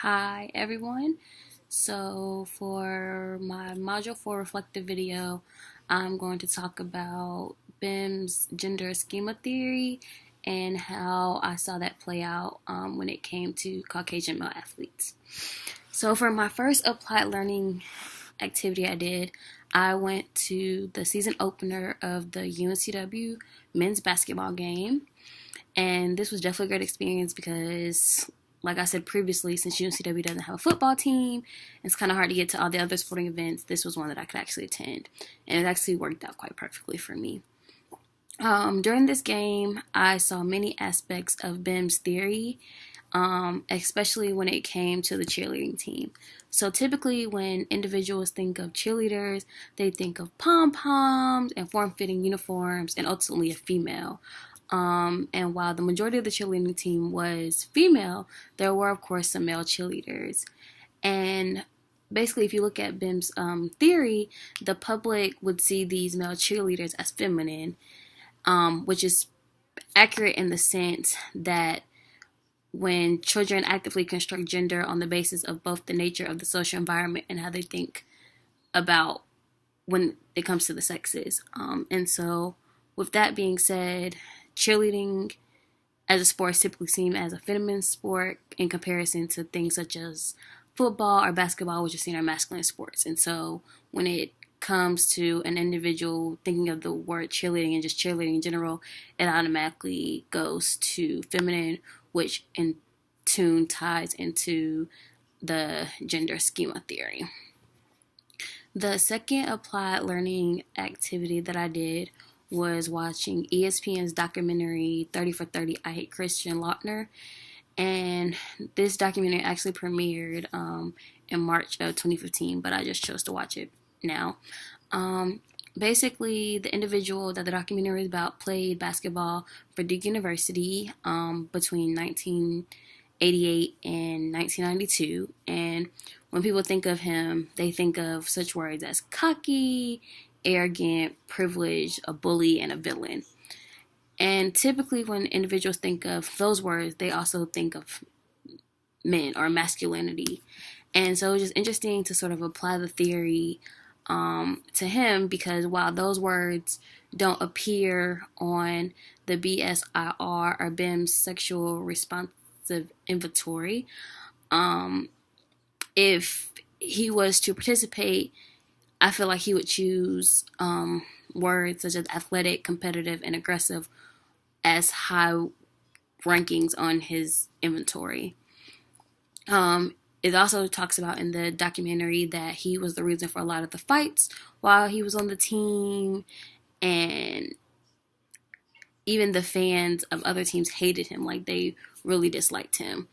Hi everyone. So for my Module 4 reflective video, I'm going to talk about BIM's gender schema theory and how I saw that play out when it came to Caucasian male athletes. So for my first applied learning activity I went to the season opener of the UNCW men's basketball game. And this was definitely a great experience because, like I said previously, since UNCW doesn't have a football team, it's kind of hard to get to all the other sporting events. This was one that I could actually attend, and it actually worked out quite perfectly for me. During this game, I saw many aspects of BIM's theory, especially when it came to the cheerleading team. So typically when individuals think of cheerleaders, they think of pom-poms and form-fitting uniforms and ultimately a female. And while the majority of the cheerleading team was female, there were, of course, some male cheerleaders. And basically, if you look at BIM's theory, the public would see these male cheerleaders as feminine, which is accurate in the sense that when children actively construct gender on the basis of both the nature of the social environment and how they think about when it comes to the sexes. And so, with that being said, cheerleading as a sport is typically seen as a feminine sport in comparison to things such as football or basketball, which are seen as masculine sports. And so when it comes to an individual thinking of the word cheerleading and just cheerleading in general, it automatically goes to feminine, which in tune ties into the gender schema theory. The second applied learning activity that I did was watching ESPN's documentary 30 for 30 I Hate Christian Lautner. And this documentary actually premiered in March of 2015, but I just chose to watch it now. Basically, the individual that the documentary is about played basketball for Duke University between 1988 and 1992. And when people think of him, they think of such words as cocky, arrogant, privileged, a bully, and a villain. And typically when individuals think of those words, they also think of men or masculinity. And so it's just interesting to sort of apply the theory to him because while those words don't appear on the BSIR or BIM's sexual responsive inventory, if he was to participate, I feel like he would choose words such as athletic, competitive, and aggressive as high rankings on his inventory. It also talks about in the documentary that he was the reason for a lot of the fights while he was on the team, and even the fans of other teams hated him, like they really disliked him.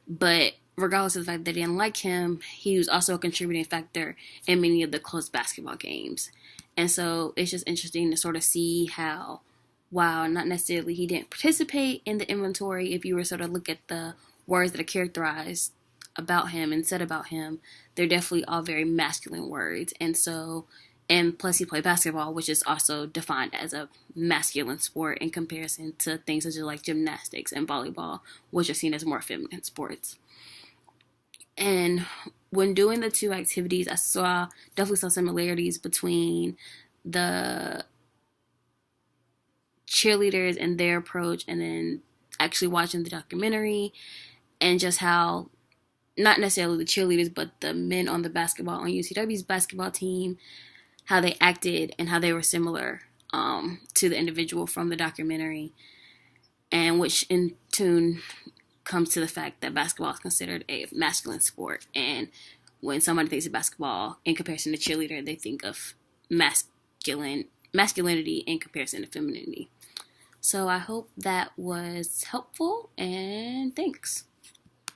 But regardless of the fact that they didn't like him, he was also a contributing factor in many of the close basketball games. And so it's just interesting to sort of see how, while not necessarily he didn't participate in the inventory, if you were sort of look at the words that are characterized about him and said about him, they're definitely all very masculine words. And so, and plus he played basketball, which is also defined as a masculine sport in comparison to things such as like gymnastics and volleyball, which are seen as more feminine sports. And when doing the two activities, I definitely saw similarities between the cheerleaders and their approach, and then actually watching the documentary and just how not necessarily the cheerleaders, but the men on UCW's basketball team, how they acted and how they were similar to the individual from the documentary, and which in tune comes to the fact that basketball is considered a masculine sport. And when somebody thinks of basketball in comparison to cheerleader, they think of masculinity in comparison to femininity. So I hope that was helpful, and thanks.